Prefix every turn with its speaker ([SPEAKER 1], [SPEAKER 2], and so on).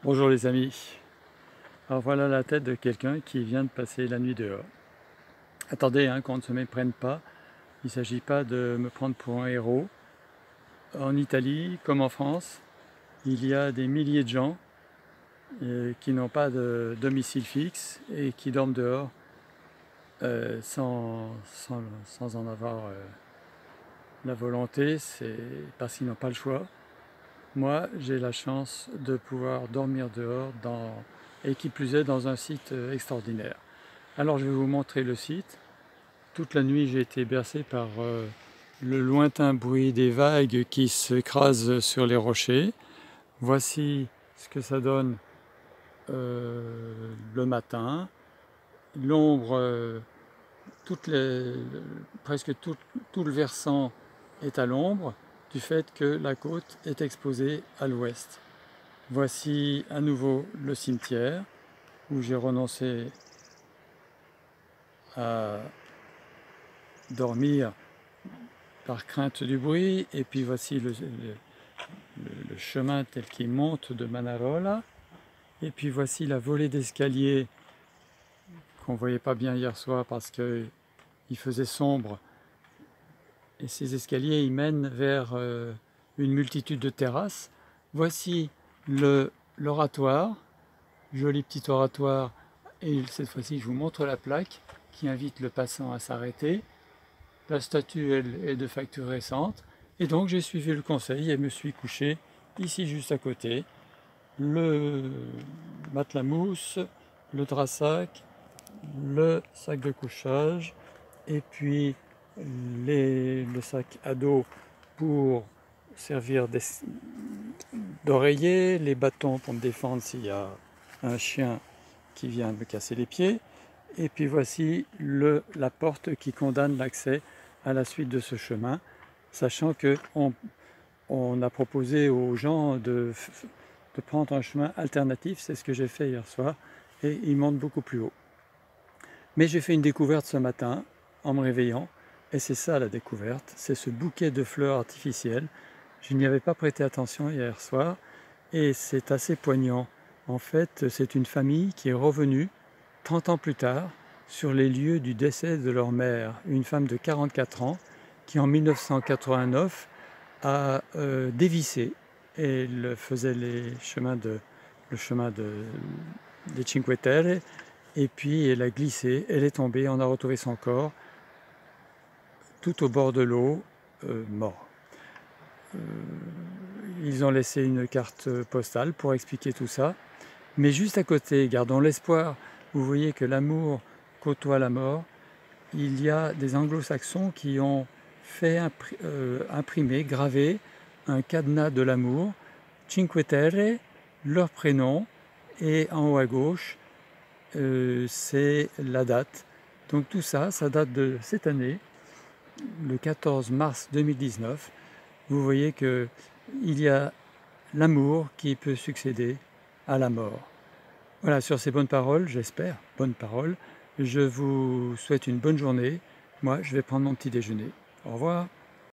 [SPEAKER 1] Bonjour les amis. Alors voilà la tête de quelqu'un qui vient de passer la nuit dehors. Attendez, qu'on ne se méprenne pas, il ne s'agit pas de me prendre pour un héros. En Italie, comme en France, il y a des milliers de gens qui n'ont pas de domicile fixe et qui dorment dehors sans en avoir la volonté, c'est parce qu'ils n'ont pas le choix. Moi, j'ai la chance de pouvoir dormir dehors et qui plus est dans un site extraordinaire. Alors je vais vous montrer le site. Toute la nuit, j'ai été bercé par le lointain bruit des vagues qui s'écrasent sur les rochers. Voici ce que ça donne le matin. L'ombre, presque tout le versant est à l'ombre du fait que la côte est exposée à l'ouest. Voici à nouveau le cimetière où j'ai renoncé à dormir par crainte du bruit. Et puis voici le chemin tel qu'il monte de Manarola. Et puis voici la volée d'escalier qu'on ne voyait pas bien hier soir parce qu'il faisait sombre. Et ces escaliers ils mènent vers une multitude de terrasses. Voici l'oratoire, joli petit oratoire. Et cette fois-ci, je vous montre la plaque qui invite le passant à s'arrêter. La statue, elle, est de facture récente. Et donc, j'ai suivi le conseil et me suis couché ici, juste à côté. Le matelas mousse, le drap-sac, le sac de couchage, et puis le sac à dos pour servir d'oreiller, les bâtons pour me défendre s'il y a un chien qui vient me casser les pieds. Et puis voici la porte qui condamne l'accès à la suite de ce chemin, sachant qu'on a proposé aux gens de prendre un chemin alternatif. C'est ce que j'ai fait hier soir, et il monte beaucoup plus haut. Mais j'ai fait une découverte ce matin en me réveillant, et c'est ça la découverte, c'est ce bouquet de fleurs artificielles. Je n'y avais pas prêté attention hier soir, et c'est assez poignant. En fait, c'est une famille qui est revenue 30 ans plus tard sur les lieux du décès de leur mère, une femme de 44 ans qui en 1989 a dévissé et faisait le chemin des Cinque Terre, et puis elle a glissé, elle est tombée, on a retrouvé son corps tout au bord de l'eau, mort. Ils ont laissé une carte postale pour expliquer tout ça, mais juste à côté, gardons l'espoir, vous voyez que l'amour côtoie la mort. Il y a des anglo-saxons qui ont fait imprimer, graver un cadenas de l'amour, Cinque Terre, leur prénom, et en haut à gauche, c'est la date. Donc tout ça, ça date de cette année, le 14 mars 2019. Vous voyez qu'il y a l'amour qui peut succéder à la mort. Voilà, sur ces bonnes paroles, j'espère, bonnes paroles, je vous souhaite une bonne journée. Moi, je vais prendre mon petit déjeuner. Au revoir.